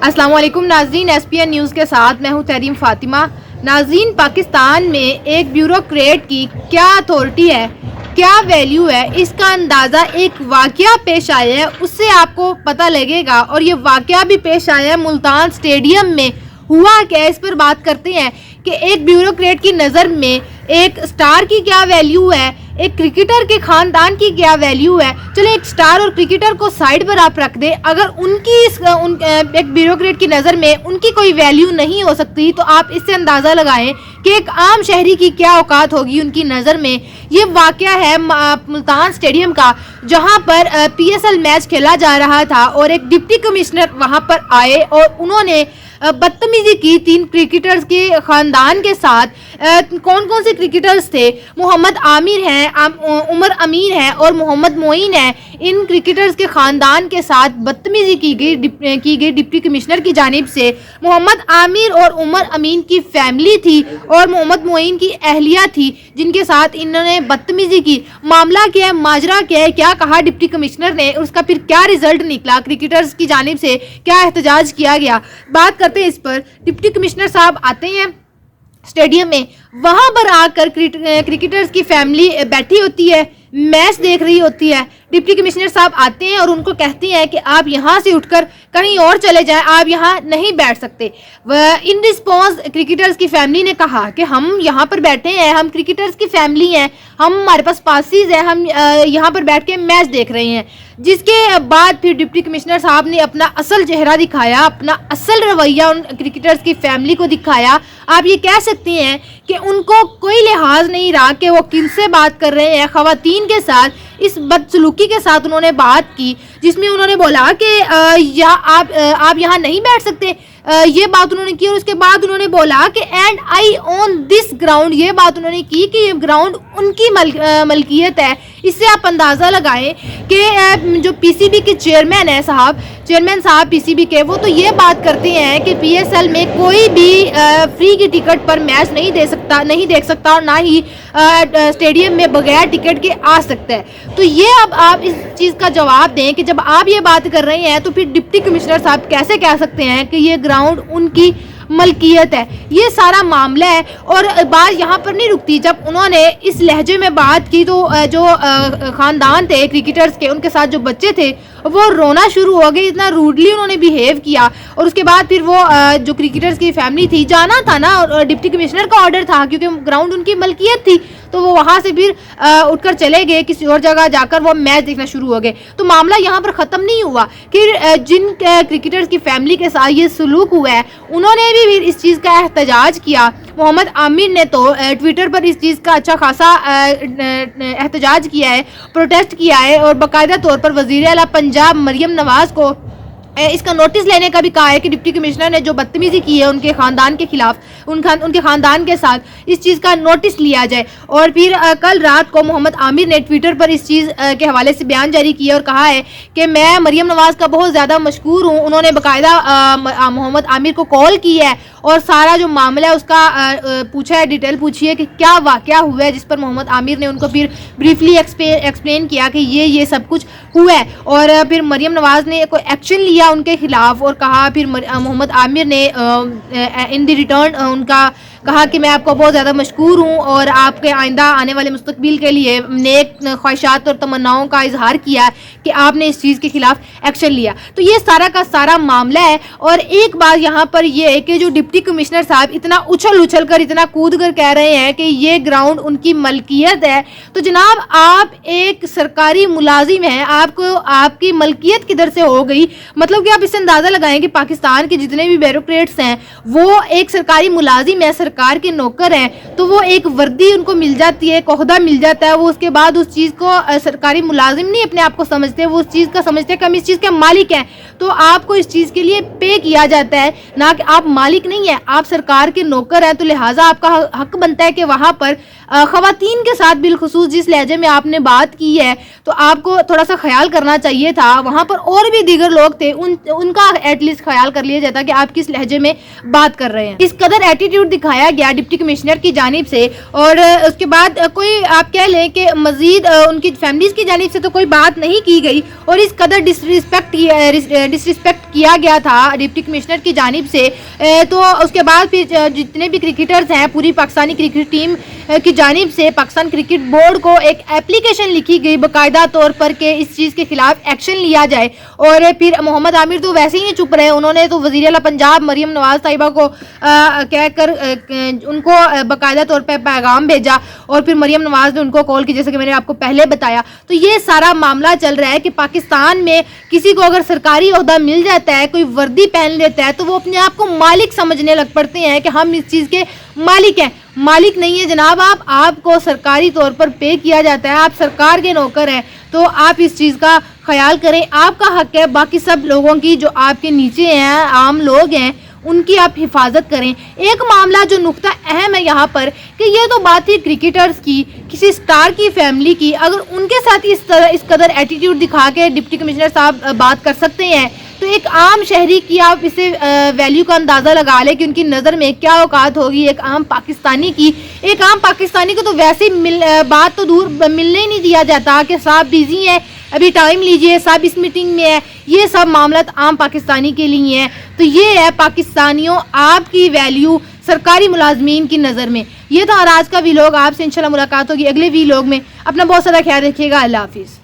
السلام علیکم ناظرین، ایس پی این نیوز کے ساتھ میں ہوں تحریم فاطمہ۔ ناظرین، پاکستان میں ایک بیوروکریٹ کی کیا اتھارٹی ہے، کیا ویلیو ہے، اس کا اندازہ ایک واقعہ پیش آیا ہے اس سے آپ کو پتہ لگے گا۔ اور یہ واقعہ بھی پیش آیا ہے ملتان اسٹیڈیم میں ہوا کہ اس پر بات کرتے ہیں کہ ایک بیوروکریٹ کی نظر میں ایک سٹار کی کیا ویلیو ہے، ایک کرکٹر کے خاندان کی کیا ویلیو ہے۔ چلیں ایک سٹار اور کرکٹر کو سائیڈ پر آپ رکھ دیں، اگر ان کی ایک بیوروکریٹ کی نظر میں ان کی کوئی ویلیو نہیں ہو سکتی تو آپ اس سے اندازہ لگائیں کہ ایک عام شہری کی کیا اوقات ہوگی ان کی نظر میں۔ یہ واقعہ ہے ملتان اسٹیڈیم کا، جہاں پر پی ایس ایل میچ کھیلا جا رہا تھا اور ایک ڈپٹی کمشنر وہاں پر آئے اور انہوں نے بدتمیزی کی تین کرکٹرز کے خاندان کے ساتھ۔ کون کون سے کرکٹرز تھے؟ محمد عامر ہیں، عمر امین ہے اور محمد معین ہے۔ ان کرکٹرز کے خاندان کے ساتھ بدتمیزی کی گئی ڈپٹی کمشنر کی جانب سے۔ محمد عامر اور عمر امین کی فیملی تھی اور محمد معین کی اہلیہ تھی جن کے ساتھ انہوں نے بدتمیزی کی۔ معاملہ کیا ہے، ماجرا کیا ہے، کیا کہا ڈپٹی کمشنر نے، اس کا پھر کیا رزلٹ نکلا، کرکٹرز کی جانب سے کیا احتجاج کیا گیا، بات کرتے ہیں اس پر۔ ڈپٹی کمشنر صاحب آتے ہیں اسٹیڈیم میں، وہاں پر آ کر کرکٹرز کی فیملی بیٹھی ہوتی ہے، میچ دیکھ رہی ہوتی ہے۔ ڈپٹی کمشنر صاحب آتے ہیں اور ان کو کہتے ہیں کہ آپ یہاں سے اٹھ کر کہیں اور چلے جائیں، آپ یہاں نہیں بیٹھ سکتے۔ ان رسپانس کرکٹرز کی فیملی نے کہا کہ ہم یہاں پر بیٹھے ہیں، ہم کرکٹرز کی فیملی ہیں، ہمارے پاس پاسیز ہیں، ہم یہاں پر بیٹھ کے میچ دیکھ رہے ہیں۔ جس کے بعد پھر ڈپٹی کمشنر صاحب نے اپنا اصل چہرہ دکھایا، اپنا اصل رویہ ان کرکٹرز کی فیملی کو دکھایا۔ آپ یہ کہہ سکتے ہیں کہ ان کو کوئی لحاظ نہیں رہا کہ وہ کن سے بات کر رہے ہیں۔ خواتین کے ساتھ اس بدسلوکی کے ساتھ انہوں نے بات کی، جس میں انہوں نے بولا کہ آپ یہاں نہیں بیٹھ سکتے، یہ بات انہوں نے کی۔ اور اس کے بعد انہوں نے بولا کہ and I own this ground, یہ بات انہوں نے کی کہ یہ گراؤنڈ ان کی ملکیت ہے۔ اس سے آپ اندازہ لگائیں کہ جو پی سی بی کے چیئرمین صاحب پی سی بی کے، وہ تو یہ بات کرتے ہیں کہ پی ایس ایل میں کوئی بھی فری کی ٹکٹ پر میچ نہیں دیکھ سکتا اور نہ ہی اسٹیڈیم میں بغیر ٹکٹ کے آ سکتا ہے۔ تو یہ اب آپ اس چیز کا جواب دیں کہ جب آپ یہ بات کر رہے ہیں تو پھر ڈپٹی کمشنر صاحب کیسے کہہ سکتے ہیں کہ یہ گراؤنڈ ان کی ملکیت ہے۔ یہ سارا معاملہ ہے اور بات یہاں پر نہیں رکتی۔ جب انہوں نے اس لہجے میں بات کی تو جو خاندان تھے کرکٹرز کے، ان کے ساتھ جو بچے تھے وہ رونا شروع ہو گئے، اتنا روڈلی انہوں نے بیہیو کیا۔ اور اس کے بعد پھر وہ جو کرکٹرز کی فیملی تھی، جانا تھا نا، اور ڈپٹی کمشنر کا آرڈر تھا کیونکہ گراؤنڈ ان کی ملکیت تھی، تو وہ وہاں سے پھر اٹھ کر چلے گئے، کسی اور جگہ جا کر وہ میچ دیکھنا شروع ہو گئے۔ تو معاملہ یہاں پر ختم نہیں ہوا کہ جن کرکٹرز کی فیملی کے ساتھ یہ سلوک ہوا ہے انہوں نے بھی اس چیز کا احتجاج کیا۔ محمد عامر نے تو ٹویٹر پر اس چیز کا اچھا خاصا احتجاج کیا ہے، پروٹیسٹ کیا ہے، اور باقاعدہ طور پر وزیر اعلیٰ پنجاب مریم نواز کو اس کا نوٹس لینے کا بھی کہا ہے کہ ڈپٹی کمشنر نے جو بدتمیزی کی ہے ان کے خاندان کے خلاف، ان کے خاندان کے ساتھ، اس چیز کا نوٹس لیا جائے۔ اور پھر کل رات کو محمد عامر نے ٹویٹر پر اس چیز کے حوالے سے بیان جاری کیا اور کہا ہے کہ میں مریم نواز کا بہت زیادہ مشکور ہوں، انہوں نے باقاعدہ محمد عامر کو کال کی ہے اور سارا جو معاملہ ہے اس کا پوچھا ہے، ڈیٹیل پوچھی ہے کہ کیا واقعہ ہوا ہے، جس پر محمد عامر نے ان کو پھر بریفلی ایکسپلین کیا کہ یہ سب کچھ ہوا ہے۔ اور پھر مریم نواز نے کوئی ایکشن لیا ان کے خلاف اور کہا، پھر محمد عامر نے ان دی ریٹرن ان کا کہا کہ میں آپ کو بہت زیادہ مشکور ہوں اور آپ کے آئندہ آنے والے مستقبل کے لیے نیک خواہشات اور تمناؤں کا اظہار کیا کہ آپ نے اس چیز کے خلاف ایکشن لیا۔ تو یہ سارا کا سارا معاملہ ہے۔ اور ایک بات یہاں پر یہ ہے کہ جو ڈپٹی کمشنر صاحب اتنا اچھل کر اتنا کود کر کہہ رہے ہیں کہ یہ گراؤنڈ ان کی ملکیت ہے، تو جناب آپ ایک سرکاری ملازم ہیں، آپ کو آپ کی ملکیت کدھر سے ہو گئی؟ مطلب کہ آپ اس سے اندازہ لگائیں کہ پاکستان کے جتنے بھی بیوروکریٹس ہیں وہ ایک سرکاری ملازم ہے، سرکار کے نوکر ہیں، تو وہ ایک وردی ان کو مل جاتی ہے، ایک عہدہ مل جاتا ہے، وہ اس کے بعد اس چیز کو سرکاری ملازم نہیں اپنے آپ کو سمجھتے، وہ اس چیز کا سمجھتے ہیں کہ ہم اس چیز کے مالک ہیں، تو آپ کو اس چیز کے لیے پے کیا جاتا ہے، نہ کہ آپ مالک نہیں ہیں، آپ سرکار کے نوکر ہیں۔ تو لہٰذا آپ کا حق بنتا ہے کہ وہاں پر خواتین کے ساتھ بالخصوص جس لہجے میں آپ نے بات کی ہے تو آپ کو تھوڑا سا خیال کرنا چاہیے تھا۔ وہاں پر اور بھی دیگر لوگ تھے، ان کا ایٹ لیسٹ خیال کر لیا جاتا کہ آپ کس لہجے میں بات کر رہے ہیں۔ اس قدر ایٹیٹیوڈ دکھایا بتایا گیا ڈپٹی کمشنر کی جانب سے، اور اس کے بعد کوئی آپ کہہ لیں کہ مزید ان کی فیملیز کی جانب سے تو کوئی بات نہیں کی گئی، اور اس قدر ڈسرسپیکٹ کیا گیا تھا ڈپٹی کمشنر کی جانب سے، تو اس کے بعد پھر جتنے بھی کرکٹرز ہیں پوری پاکستانی کرکٹ ٹیم کی جانب سے پاکستان کرکٹ بورڈ کو ایک اپلیکیشن لکھی گئی باقاعدہ طور پر کہ اس چیز کے خلاف ایکشن لیا جائے. اور پھر محمد عامر تو ویسے ہی نہیں چپ رہے، انہوں نے تو وزیر اعلیٰ پنجاب مریم نواز صاحبہ کو کہہ کر ان کو باقاعدہ طور پہ پیغام بھیجا، اور پھر مریم نواز نے ان کو کال کی، جیسے کہ میں نے آپ کو پہلے بتایا. تو یہ سارا معاملہ چل رہا ہے کہ پاکستان میں کسی کو اگر سرکاری عہدہ مل جاتا ہے، کوئی وردی پہن لیتا ہے، تو وہ اپنے آپ کو مالک سمجھنے لگ پڑتے ہیں کہ ہم اس چیز کے مالک ہیں. مالک نہیں ہے جناب، آپ کو سرکاری طور پر پے کیا جاتا ہے، آپ سرکار کے نوکر ہیں، تو آپ اس چیز کا خیال کریں. آپ کا حق ہے باقی سب لوگوں کی جو آپ کے نیچے ہیں، عام لوگ ہیں، ان کی آپ حفاظت کریں. ایک معاملہ جو نقطہ اہم ہے یہاں پر کہ یہ تو بات تھی کرکٹرز کی، کسی سٹار کی فیملی کی، اگر ان کے ساتھ اس قدر ایٹیٹیوڈ دکھا کے ڈپٹی کمشنر صاحب بات کر سکتے ہیں، تو ایک عام شہری کی آپ اسے ویلیو کا اندازہ لگا لیں کہ ان کی نظر میں کیا اوقات ہوگی ایک عام پاکستانی کی. ایک عام پاکستانی کو تو ویسے بات تو دور ملنے ہی نہیں دیا جاتا کہ صاحب بیزی ہیں، ابھی ٹائم لیجئے، صاحب اس میٹنگ میں ہے. یہ سب معاملات عام پاکستانی کے لیے ہیں. تو یہ ہے پاکستانیوں آپ کی ویلیو سرکاری ملازمین کی نظر میں. یہ تھا آج کا ویلوگ. آپ سے انشاءاللہ ملاقات ہوگی اگلے ویلوگ میں. اپنا بہت سارا خیال رکھیے گا. اللہ حافظ.